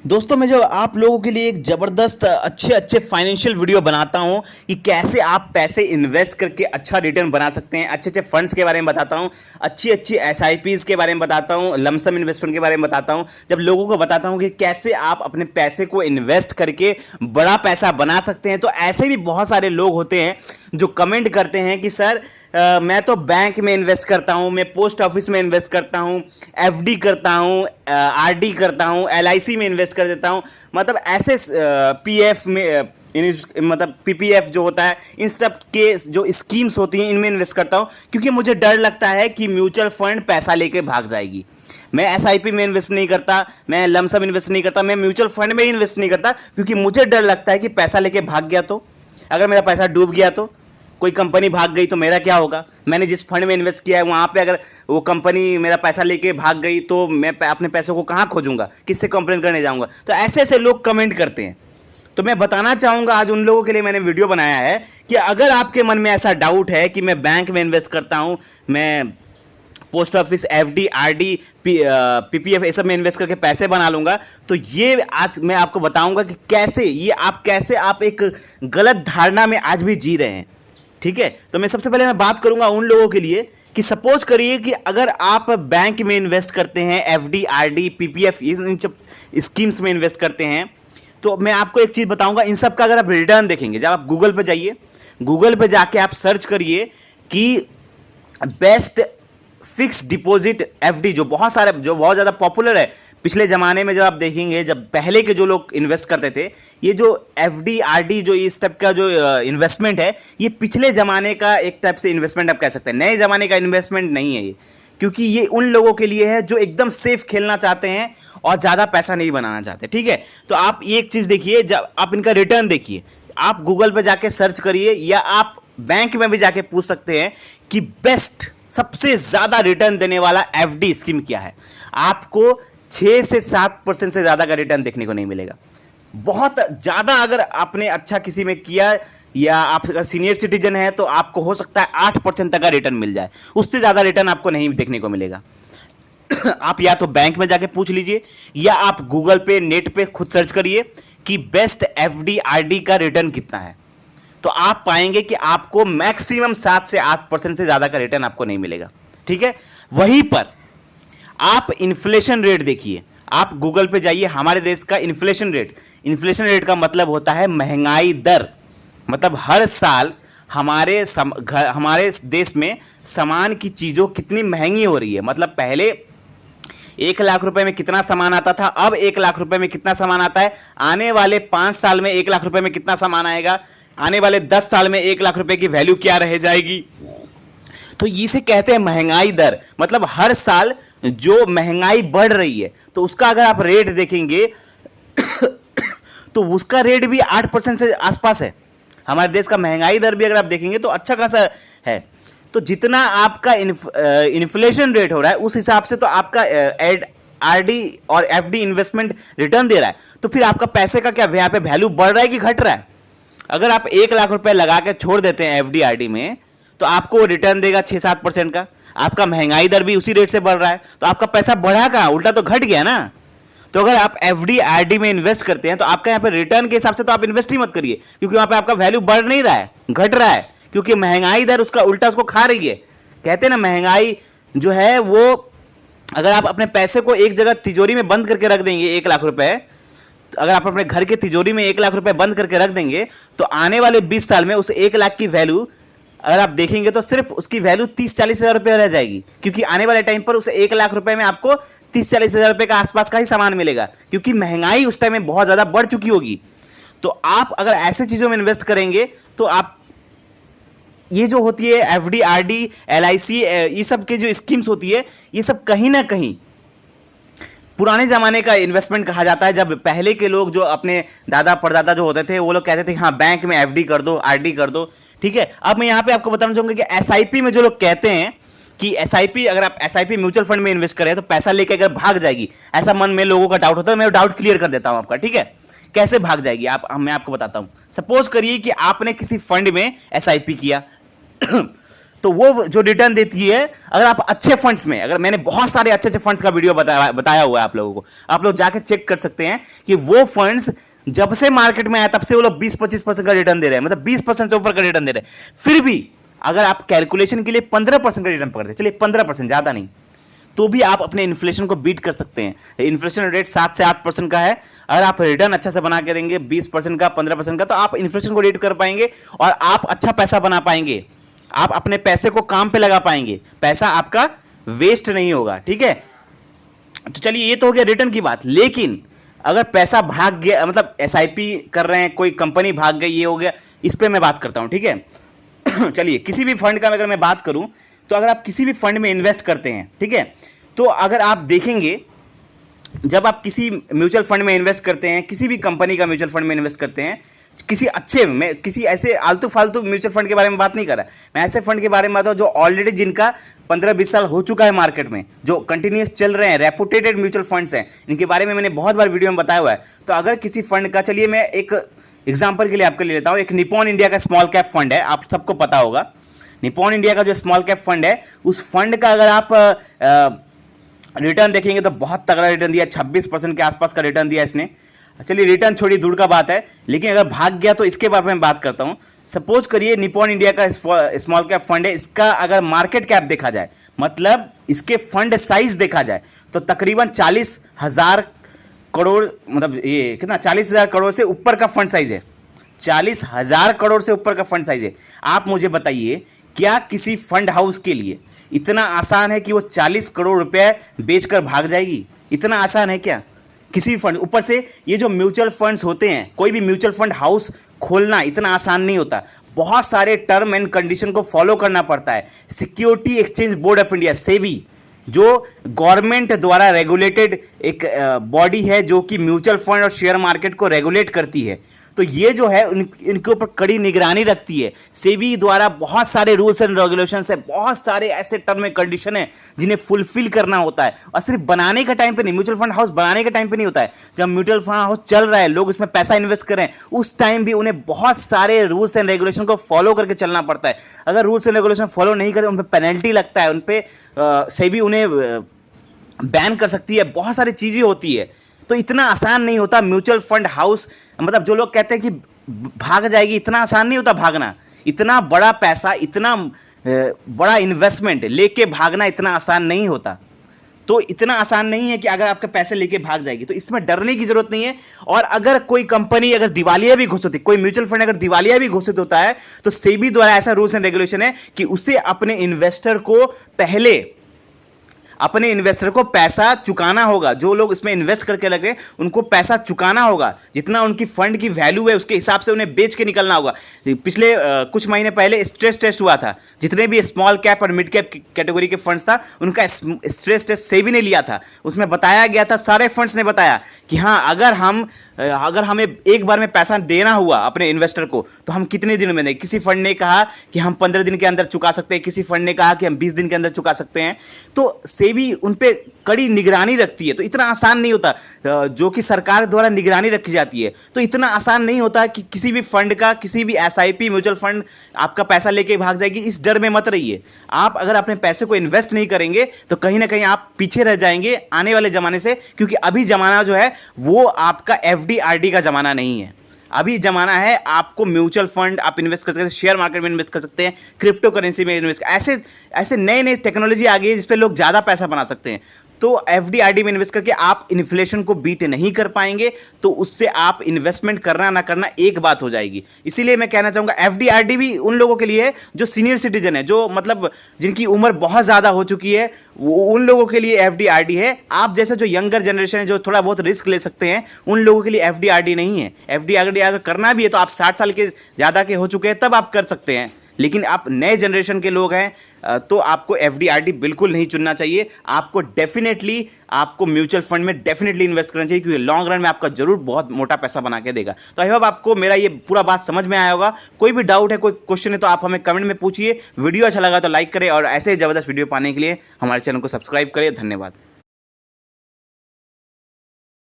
दोस्तों मैं जो आप लोगों के लिए एक ज़बरदस्त अच्छे अच्छे फाइनेंशियल वीडियो बनाता हूं कि कैसे आप पैसे इन्वेस्ट करके अच्छा रिटर्न बना सकते हैं। अच्छे अच्छे फंड्स के बारे में बताता हूं, अच्छी अच्छी एसआईपीज़ के बारे में बताता हूं, लमसम इन्वेस्टमेंट के बारे में बताता हूं। जब लोगों को बताता हूं कि कैसे आप अपने पैसे को इन्वेस्ट करके बड़ा पैसा बना सकते हैं, तो ऐसे भी बहुत सारे लोग होते हैं जो कमेंट करते हैं कि सर मैं तो बैंक में इन्वेस्ट करता हूं, मैं पोस्ट ऑफिस में इन्वेस्ट करता हूं, एफडी करता हूं, आरडी करता हूं, एलआईसी में इन्वेस्ट कर देता हूं। मतलब ऐसे पीएफ में मतलब पीपीएफ जो होता है, इन सब के जो स्कीम्स होती हैं इनमें इन्वेस्ट करता हूं, क्योंकि मुझे डर लगता है कि म्यूचुअल फंड पैसा लेके भाग जाएगी। मैं एसआईपी में इन्वेस्ट नहीं करता, मैं लमसम इन्वेस्ट नहीं करता, मैं म्यूचुअल फंड में इन्वेस्ट नहीं करता, क्योंकि मुझे डर लगता है कि पैसा लेके भाग गया तो, अगर मेरा पैसा डूब गया तो, कोई कंपनी भाग गई तो मेरा क्या होगा। मैंने जिस फंड में इन्वेस्ट किया है वहाँ पे अगर वो कंपनी मेरा पैसा लेके भाग गई तो मैं अपने पैसों को कहाँ खोजूंगा, किससे कंप्लेन करने जाऊंगा। तो ऐसे ऐसे लोग कमेंट करते हैं। तो मैं बताना चाहूँगा, आज उन लोगों के लिए मैंने वीडियो बनाया है कि अगर आपके मन में ऐसा डाउट है कि मैं बैंक में इन्वेस्ट करता हूँ, मैं post office, FD, RD, PPF ये सब में इन्वेस्ट करके पैसे बना लूंगा, तो ये आज मैं आपको बताऊंगा कि कैसे आप एक गलत धारणा में आज भी जी रहे हैं। ठीक है, तो मैं सबसे पहले मैं बात करूंगा उन लोगों के लिए कि सपोज करिए कि अगर आप बैंक में इन्वेस्ट करते हैं, एफडी, आरडी, पीपीएफ इन सब स्कीम्स में इन्वेस्ट करते हैं, तो मैं आपको एक चीज बताऊंगा, इन सब का अगर आप रिटर्न देखेंगे, जब आप गूगल पे जाइए, गूगल पे जाके आप सर्च करिए कि बेस्ट फिक्स डिपॉजिट एफडी, जो बहुत ज़्यादा पॉपुलर है पिछले ज़माने में। जब आप देखेंगे, जब पहले के जो लोग इन्वेस्ट करते थे, ये जो एफडी, आरडी, जो इस टाइप का जो इन्वेस्टमेंट है, ये पिछले ज़माने का एक टाइप से इन्वेस्टमेंट आप कह सकते हैं, नए ज़माने का इन्वेस्टमेंट नहीं है ये, क्योंकि ये उन लोगों के लिए है जो एकदम सेफ खेलना चाहते हैं और ज़्यादा पैसा नहीं बनाना चाहते। ठीक है, तो आप एक चीज़ देखिए, जब आप इनका रिटर्न देखिए, आप गूगल पर जाके सर्च करिए या आप बैंक में भी जाके पूछ सकते हैं कि बेस्ट, सबसे ज्यादा रिटर्न देने वाला एफडी स्कीम क्या है। आपको 6 से 7% से ज्यादा का रिटर्न देखने को नहीं मिलेगा। बहुत ज्यादा अगर आपने अच्छा किसी में किया या आप अगर सीनियर सिटीजन है तो आपको हो सकता है 8% तक का रिटर्न मिल जाए, उससे ज्यादा रिटर्न आपको नहीं देखने को मिलेगा। आप या तो बैंक में जाके पूछ लीजिए या आप गूगल पे, नेट पे खुद सर्च करिए कि बेस्ट एफडी, आरडी का रिटर्न कितना है, तो आप पाएंगे कि आपको मैक्सिमम 7 से 8% से ज्यादा का रिटर्न आपको नहीं मिलेगा। ठीक है, वहीं पर आप इन्फ्लेशन रेट देखिए, आप गूगल पे जाइए, हमारे देश का इन्फ्लेशन रेट का मतलब होता है महंगाई दर। मतलब हर साल हमारे देश में सामान की चीजों कितनी महंगी हो रही है। मतलब पहले 1 लाख रुपए में कितना सामान आता था, अब 1 लाख रुपए में कितना सामान आता है, आने वाले 5 साल में 1 लाख रुपए में कितना सामान आएगा, आने वाले 10 साल में 1 लाख रुपए की वैल्यू क्या रह जाएगी। तो इसे कहते हैं महंगाई दर। मतलब हर साल जो महंगाई बढ़ रही है, तो उसका अगर आप रेट देखेंगे तो उसका रेट भी 8% से आसपास है। हमारे देश का महंगाई दर भी अगर आप देखेंगे तो अच्छा खासा है। तो जितना आपका इन्फ्लेशन रेट हो रहा है, उस हिसाब से तो आपका आरडी और एफडी इन्वेस्टमेंट रिटर्न दे रहा है। तो फिर आपका पैसे का क्या यहाँ पे वैल्यू बढ़ रहा है कि घट रहा है। अगर आप 1 लाख रुपए लगा के छोड़ देते हैं एफडी, आरडी में, तो आपको रिटर्न देगा 6-7% का। आपका महंगाई दर भी उसी रेट से बढ़ रहा है, तो आपका पैसा बढ़ा कहाँ, उल्टा तो घट गया ना। तो अगर आप एफडी, आरडी में इन्वेस्ट करते हैं तो आपका यहाँ पे रिटर्न के हिसाब से तो आप इन्वेस्ट ही मत करिए, क्योंकि वहां पे आपका वैल्यू बढ़ नहीं रहा है, घट रहा है, क्योंकि महंगाई दर उसका उल्टा उसको खा रही है। कहते हैं ना, महंगाई जो है वो, अगर आप अपने पैसे को एक जगह तिजोरी में बंद करके रख देंगे 1 लाख रुपए, अगर आप अपने घर के तिजोरी में 1 लाख रुपए बंद करके रख देंगे, तो आने वाले 20 साल में उस 1 लाख की वैल्यू अगर आप देखेंगे तो सिर्फ उसकी वैल्यू 30-40 हजार रुपये रह जाएगी, क्योंकि आने वाले टाइम पर उस 1 लाख रुपए में आपको 30-40 हजार रुपये का आसपास का ही सामान मिलेगा, क्योंकि महंगाई उस टाइम में बहुत ज्यादा बढ़ चुकी होगी। तो आप अगर ऐसे चीजों में इन्वेस्ट करेंगे तो आप, ये जो होती है एफडी, आरडी, एलआईसी, ये सब के जो स्कीम्स होती है, ये सब कहीं ना कहीं पुराने जमाने का इन्वेस्टमेंट कहा जाता है। जब पहले के लोग जो अपने दादा परदादा जो होते थे, वो लोग कहते थे हाँ बैंक में एफडी कर दो, आरडी कर दो। ठीक है, अब मैं यहां पे आपको बताना चाहूंगा कि एसआईपी में जो लोग कहते हैं कि एसआईपी, अगर आप एसआईपी म्यूचुअल फंड में इन्वेस्ट करें तो पैसा लेके अगर भाग जाएगी, ऐसा मन में लोगों का डाउट होता है। मैं डाउट क्लियर कर देता हूं आपका। ठीक है, कैसे भाग जाएगी मैं आपको बताता हूं। सपोज करिए कि आपने किसी फंड में एसआईपी किया तो वो जो रिटर्न देती है, अगर आप अच्छे फंड्स में, अगर मैंने बहुत सारे अच्छे अच्छे फंड्स का वीडियो बताया हुआ है आप लोगों को, आप लोग जाके चेक कर सकते हैं कि वो फंड्स जब से मार्केट में आया तब से वो लोग 20-25% का रिटर्न दे रहे हैं, मतलब 20% से ऊपर का रिटर्न दे रहे हैं। फिर भी अगर आप कैलकुलेशन के लिए 15% का रिटर्न पकड़ते, चलिए 15%, ज्यादा नहीं, तो भी आप अपने इन्फ्लेशन को बीट कर सकते हैं। इन्फ्लेशन रेट 7 से 8% का है, अगर आप रिटर्न अच्छा से बना के देंगे 20% का, 15% का, तो आप इन्फ्लेशन को रेट कर पाएंगे और आप अच्छा पैसा बना पाएंगे। आप अपने पैसे को काम पे लगा पाएंगे, पैसा आपका वेस्ट नहीं होगा, ठीक है। तो चलिए ये तो हो गया रिटर्न की बात। लेकिन अगर पैसा भाग गया, मतलब एसआईपी कर रहे हैं, कोई कंपनी भाग गई, ये हो गया, इस पे मैं बात करता हूं, ठीक है। चलिए किसी भी फंड का अगर मैं बात करूं, तो अगर आप किसी भी फंड में इन्वेस्ट करते हैं, ठीक है, तो अगर आप देखेंगे, जब आप किसी म्यूचुअल फंड में इन्वेस्ट करते हैं, किसी भी कंपनी का म्यूचुअल फंड में इन्वेस्ट करते हैं, किसी अच्छे में, किसी ऐसे आलतू फालतू म्यूचुअल फंड के बारे में बात नहीं कर रहा, मैं ऐसे फंड के बारे में बात हूं जो ऑलरेडी, जिनका 15-20 साल हो चुका है मार्केट में, जो कंटिन्यूस चल रहे हैं, रेपुटेटेड म्यूचुअल फंड्स हैं, इनके बारे में मैंने बहुत बार वीडियो में बताया हुआ है। तो अगर किसी फंड का, चलिए मैं एक एग्जाम्पल के लिए आपके लिए लेता हूं, एक निपॉन इंडिया का स्मॉल कैप फंड है, आप सबको पता होगा। निपॉन इंडिया का जो स्मॉल कैप फंड है, उस फंड का अगर आप रिटर्न देखेंगे तो बहुत तगड़ा रिटर्न दिया, 26% के आसपास का रिटर्न दिया इसने। चलिए रिटर्न छोड़ी, दूर का बात है, लेकिन अगर भाग गया तो इसके बारे में बात करता हूं। सपोज करिए निपॉन इंडिया का स्मॉल कैप फंड है, इसका अगर मार्केट कैप देखा जाए, मतलब इसके फंड साइज देखा जाए, तो तकरीबन 40,000 करोड़, मतलब ये कितना, 40,000 करोड़ से ऊपर का फंड साइज है, 40,000 करोड़ से ऊपर का फंड साइज है। आप मुझे बताइए, क्या किसी फंड हाउस के लिए इतना आसान है कि वो 40 करोड़ रुपए बेचकर भाग जाएगी? इतना आसान है क्या किसी भी फंड? ऊपर से ये जो म्यूचुअल फंड्स होते हैं, कोई भी म्यूचुअल फंड हाउस खोलना इतना आसान नहीं होता, बहुत सारे टर्म एंड कंडीशन को फॉलो करना पड़ता है। Security exchange board of India, SEBI, जो गवर्नमेंट द्वारा रेगुलेटेड एक बॉडी है, जो कि म्यूचुअल फंड और शेयर मार्केट को रेगुलेट करती है, तो ये जो है इनके ऊपर कड़ी निगरानी रखती है। सेबी द्वारा बहुत सारे रूल्स एंड रेगुलेशंस है, बहुत सारे ऐसे टर्म एंड कंडीशन है जिन्हें फुलफिल करना होता है, और सिर्फ बनाने के टाइम पे नहीं, म्यूचुअल फंड हाउस बनाने के टाइम पे नहीं होता है, जब म्यूचुअल फंड हाउस चल रहा है, लोग इसमें पैसा इन्वेस्ट कर रहे हैं, उस टाइम भी उन्हें बहुत सारे रूल्स एंड रेगुलेशन को फॉलो करके चलना पड़ता है। अगर रूल्स एंड रेगुलेशन फॉलो नहीं करते, उन पर पेनल्टी लगता है, उन पर सेबी उन्हें बैन कर सकती है, बहुत सारी चीजें होती है। तो इतना आसान नहीं होता म्यूचुअल फंड हाउस, मतलब जो लोग कहते हैं कि भाग जाएगी, इतना आसान नहीं होता भागना। इतना बड़ा पैसा, इतना बड़ा इन्वेस्टमेंट लेके भागना इतना आसान नहीं होता। तो इतना आसान नहीं है कि अगर आपके पैसे लेके भाग जाएगी, तो इसमें डरने की जरूरत नहीं है। और अगर कोई कंपनी अगर दिवालिया भी घोषित होती, कोई म्यूचुअल फंड अगर दिवालिया भी घोषित होता है, तो सेबी द्वारा ऐसा रूल्स एंड रेगुलेशन है कि उसे अपने इन्वेस्टर को पहले, अपने इन्वेस्टर को पैसा चुकाना होगा। जो लोग इसमें इन्वेस्ट करके लगे उनको पैसा चुकाना होगा, जितना उनकी फंड की वैल्यू है उसके हिसाब से उन्हें बेच के निकलना होगा। पिछले कुछ महीने पहले स्ट्रेस टेस्ट हुआ था, जितने भी स्मॉल कैप और मिड कैप कैटेगरी के फंड्स था, उनका स्ट्रेस टेस्ट सेबी ने लिया था। उसमें बताया गया था, सारे फंड्स ने बताया कि हाँ, अगर हमें एक बार में पैसा देना हुआ अपने इन्वेस्टर को, तो हम कितने दिनों में दें। किसी फंड ने कहा कि हम 15 दिन के अंदर चुका सकते हैं, किसी फंड ने कहा कि हम 20 दिन के अंदर चुका सकते हैं। तो सेबी उन पे कड़ी निगरानी रखती है। तो इतना आसान नहीं होता, जो कि सरकार द्वारा निगरानी रखी जाती है, तो इतना आसान नहीं होता कि किसी भी फंड का, किसी भी एसआईपी म्यूचुअल फंड आपका पैसा लेके भाग जाएगी। इस डर में मत रहिए। आप अगर अपने पैसे को इन्वेस्ट नहीं करेंगे तो कहीं ना कहीं आप पीछे रह जाएंगे आने वाले जमाने से, क्योंकि अभी जमाना जो है वो आपका एफडी आरडी का जमाना नहीं है। अभी जमाना है आपको म्यूचुअल फंड आप इन्वेस्ट कर सकते हैं, शेयर मार्केट में इन्वेस्ट कर सकते हैं, क्रिप्टो करेंसी में इन्वेस्ट, ऐसे नए नए टेक्नोलॉजी आ गई है जिसपे लोग ज़्यादा पैसा बना सकते हैं। तो एफडी आरडी में इन्वेस्ट करके आप इन्फ्लेशन को बीट नहीं कर पाएंगे, तो उससे आप इन्वेस्टमेंट करना ना करना एक बात हो जाएगी। इसीलिए मैं कहना चाहूँगा एफडी आरडी भी उन लोगों के लिए है जो सीनियर सिटीजन है, जो मतलब जिनकी उम्र बहुत ज़्यादा हो चुकी है, उन लोगों के लिए एफडी आरडी है। आप जैसे जो यंगर जनरेशन है, जो थोड़ा बहुत रिस्क ले सकते हैं, उन लोगों के लिए एफडी आरडी नहीं है। एफडी आरडी अगर करना भी है तो आप 60 साल के ज़्यादा के हो चुके हैं तब आप कर सकते हैं, लेकिन आप नए जनरेशन के लोग हैं तो आपको एफडी आरडी बिल्कुल नहीं चुनना चाहिए। आपको डेफिनेटली आपको म्यूचुअल फंड में डेफिनेटली इन्वेस्ट करना चाहिए, क्योंकि लॉन्ग रन में आपका जरूर बहुत मोटा पैसा बना के देगा। तो आई होप आपको मेरा ये पूरा बात समझ में आया होगा। कोई भी डाउट है, कोई क्वेश्चन है, तो आप हमें कमेंट में पूछिए। वीडियो अच्छा लगा तो लाइक करें, और ऐसे जबरदस्त वीडियो पाने के लिए हमारे चैनल को सब्सक्राइब करें। धन्यवाद।